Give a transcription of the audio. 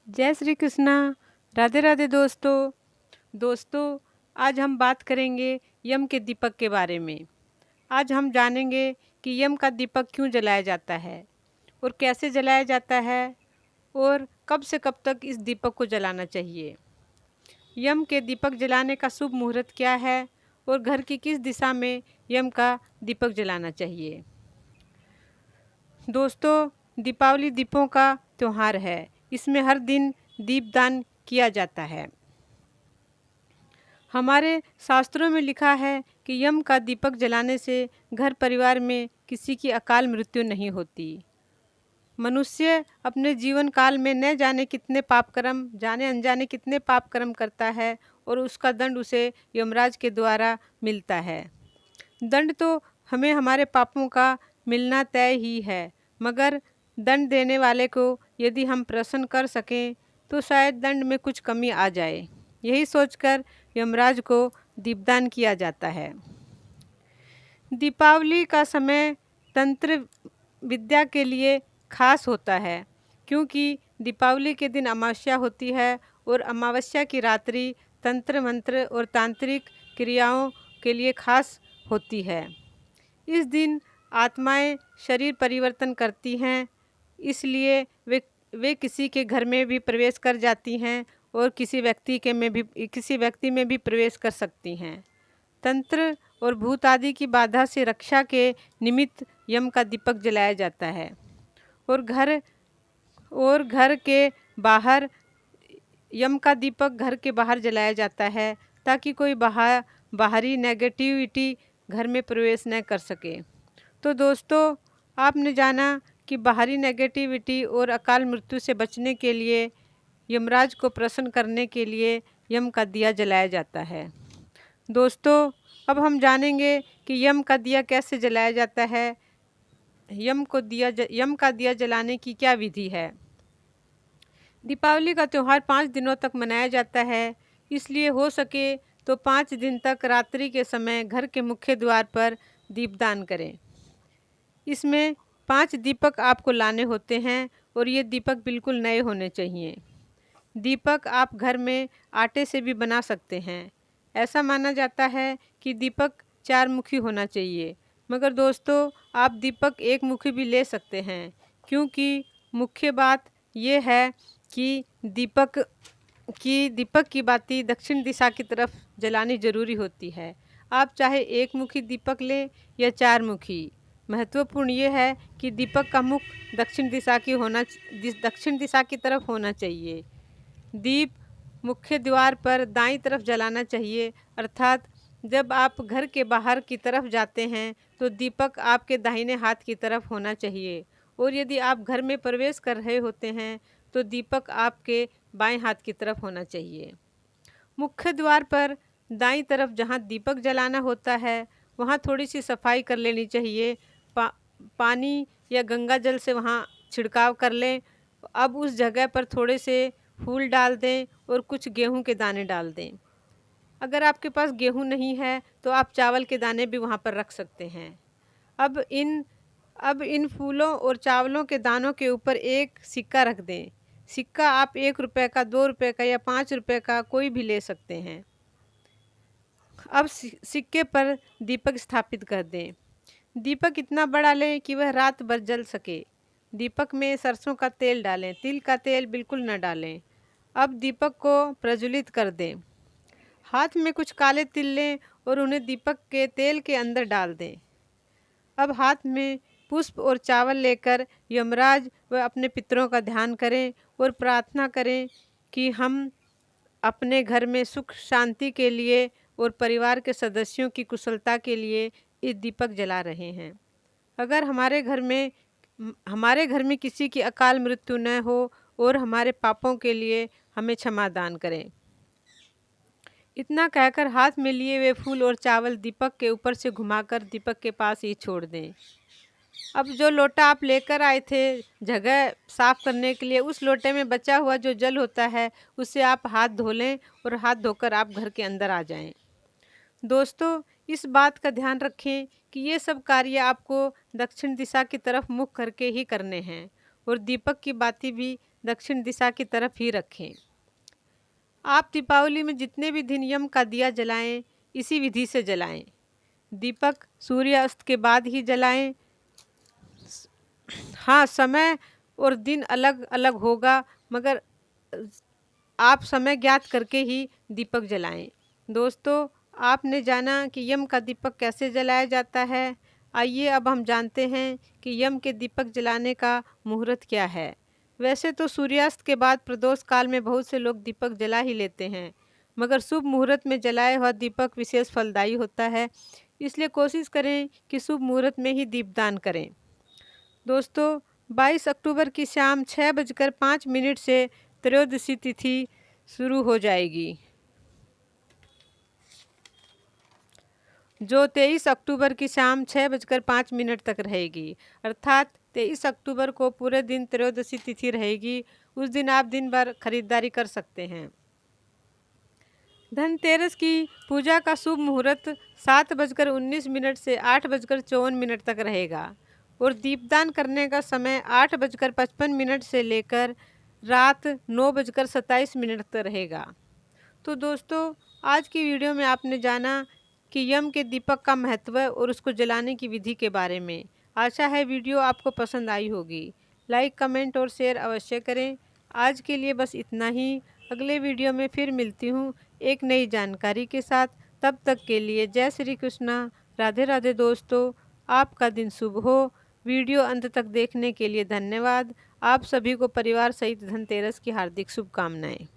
जय श्री कृष्णा। राधे राधे दोस्तों। आज हम बात करेंगे यम के दीपक के बारे में। आज हम जानेंगे कि यम का दीपक क्यों जलाया जाता है और कैसे जलाया जाता है और कब से कब तक इस दीपक को जलाना चाहिए। यम के दीपक जलाने का शुभ मुहूर्त क्या है और घर की किस दिशा में यम का दीपक जलाना चाहिए। दोस्तों, दीपावली दीपों का त्यौहार है। इसमें हर दिन दीपदान किया जाता है। हमारे शास्त्रों में लिखा है कि यम का दीपक जलाने से घर परिवार में किसी की अकाल मृत्यु नहीं होती। मनुष्य अपने जीवन काल में न जाने कितने पाप कर्म, जाने अनजाने कितने पाप कर्म करता है और उसका दंड उसे यमराज के द्वारा मिलता है। दंड तो हमें हमारे पापों का मिलना तय ही है, मगर दंड देने वाले को यदि हम प्रसन्न कर सकें तो शायद दंड में कुछ कमी आ जाए। यही सोचकर यमराज को दीपदान किया जाता है। दीपावली का समय तंत्र विद्या के लिए खास होता है, क्योंकि दीपावली के दिन अमावस्या होती है और अमावस्या की रात्रि तंत्र मंत्र और तांत्रिक क्रियाओं के लिए खास होती है। इस दिन आत्माएं शरीर परिवर्तन करती हैं, इसलिए वे किसी के घर में भी प्रवेश कर जाती हैं और किसी व्यक्ति में भी प्रवेश कर सकती हैं। तंत्र और भूत आदि की बाधा से रक्षा के निमित्त यम का दीपक जलाया जाता है और घर के बाहर यम का दीपक घर के बाहर जलाया जाता है, ताकि कोई बाहरी नेगेटिविटी घर में प्रवेश न कर सके। तो दोस्तों, आपने जाना कि बाहरी नेगेटिविटी और अकाल मृत्यु से बचने के लिए यमराज को प्रसन्न करने के लिए यम का दिया जलाया जाता है। दोस्तों, अब हम जानेंगे कि यम का दिया कैसे जलाया जाता है। यम का दिया जलाने की क्या विधि है। दीपावली का त्यौहार 5 दिनों तक मनाया जाता है, इसलिए हो सके तो 5 दिन तक रात्रि के समय घर के मुख्य द्वार पर दीपदान करें। इसमें 5 दीपक आपको लाने होते हैं और ये दीपक बिल्कुल नए होने चाहिए। दीपक आप घर में आटे से भी बना सकते हैं। ऐसा माना जाता है कि दीपक 4 मुखी होना चाहिए, मगर दोस्तों आप दीपक 1 मुखी भी ले सकते हैं, क्योंकि मुख्य बात यह है कि दीपक की बाती दक्षिण दिशा की तरफ जलानी जरूरी होती है। आप चाहे 1 मुखी दीपक लें या 4 मुखी, महत्वपूर्ण यह है कि दीपक का मुख दक्षिण दिशा की तरफ होना चाहिए। दीप मुख्य द्वार पर दाईं तरफ जलाना चाहिए, अर्थात जब आप घर के बाहर की तरफ जाते हैं तो दीपक आपके दाहिने हाथ की तरफ होना चाहिए, और यदि आप घर में प्रवेश कर रहे होते हैं तो दीपक आपके बाएं हाथ की तरफ होना चाहिए। मुख्य द्वार पर दाईं तरफ जहां दीपक जलाना होता है वहां थोड़ी सी सफाई कर लेनी चाहिए। पानी या गंगा जल से वहां छिड़काव कर लें। अब उस जगह पर थोड़े से फूल डाल दें और कुछ गेहूं के दाने डाल दें। अगर आपके पास गेहूं नहीं है तो आप चावल के दाने भी वहां पर रख सकते हैं। अब इन फूलों और चावलों के दानों के ऊपर एक सिक्का रख दें। सिक्का आप 1 रुपये का, 2 रुपये का या 5 रुपये का कोई भी ले सकते हैं। अब सिक्के पर दीपक स्थापित कर दें। दीपक इतना बड़ा लें कि वह रात भर जल सके। दीपक में सरसों का तेल डालें, तिल का तेल बिल्कुल न डालें। अब दीपक को प्रज्वलित कर दें। हाथ में कुछ काले तिल लें और उन्हें दीपक के तेल के अंदर डाल दें। अब हाथ में पुष्प और चावल लेकर यमराज व अपने पितरों का ध्यान करें और प्रार्थना करें कि हम अपने घर में सुख शांति के लिए और परिवार के सदस्यों की कुशलता के लिए इस दीपक जला रहे हैं। अगर हमारे घर में किसी की अकाल मृत्यु न हो और हमारे पापों के लिए हमें क्षमा दान करें। इतना कहकर हाथ में लिए हुए फूल और चावल दीपक के ऊपर से घुमाकर दीपक के पास ही छोड़ दें। अब जो लोटा आप लेकर आए थे जगह साफ करने के लिए, उस लोटे में बचा हुआ जो जल होता है उससे आप हाथ धो लें और हाथ धोकर आप घर के अंदर आ जाएं। दोस्तों, इस बात का ध्यान रखें कि ये सब कार्य आपको दक्षिण दिशा की तरफ मुख करके ही करने हैं और दीपक की बाती भी दक्षिण दिशा की तरफ ही रखें। आप दीपावली में जितने भी दिन यम का दिया जलाएं, इसी विधि से जलाएं। दीपक सूर्यास्त के बाद ही जलाएं। हाँ, समय और दिन अलग अलग होगा, मगर आप समय ज्ञात करके ही दीपक जलाएं। दोस्तों, आपने जाना कि यम का दीपक कैसे जलाया जाता है। आइए अब हम जानते हैं कि यम के दीपक जलाने का मुहूर्त क्या है। वैसे तो सूर्यास्त के बाद प्रदोष काल में बहुत से लोग दीपक जला ही लेते हैं, मगर शुभ मुहूर्त में जलाया हुआ दीपक विशेष फलदायी होता है। इसलिए कोशिश करें कि शुभ मुहूर्त में ही दीपदान करें। दोस्तों, 22 अक्टूबर की शाम 6:05 से त्रयोदशी तिथि शुरू हो जाएगी, जो 23 अक्टूबर की शाम 6:05 तक रहेगी। अर्थात 23 अक्टूबर को पूरे दिन त्रयोदशी तिथि रहेगी। उस दिन आप दिन भर खरीदारी कर सकते हैं। धनतेरस की पूजा का शुभ मुहूर्त 7:19 से 8:54 तक रहेगा और दीपदान करने का समय 8:55 से लेकर रात 9:27 तक रहेगा। तो दोस्तों, आज की वीडियो में आपने जाना कि यम के दीपक का महत्व और उसको जलाने की विधि के बारे में। आशा है वीडियो आपको पसंद आई होगी। लाइक, कमेंट और शेयर अवश्य करें। आज के लिए बस इतना ही। अगले वीडियो में फिर मिलती हूँ एक नई जानकारी के साथ। तब तक के लिए जय श्री कृष्णा, राधे राधे। दोस्तों, आपका दिन शुभ हो। वीडियो अंत तक देखने के लिए धन्यवाद। आप सभी को परिवार सहित धनतेरस की हार्दिक शुभकामनाएं।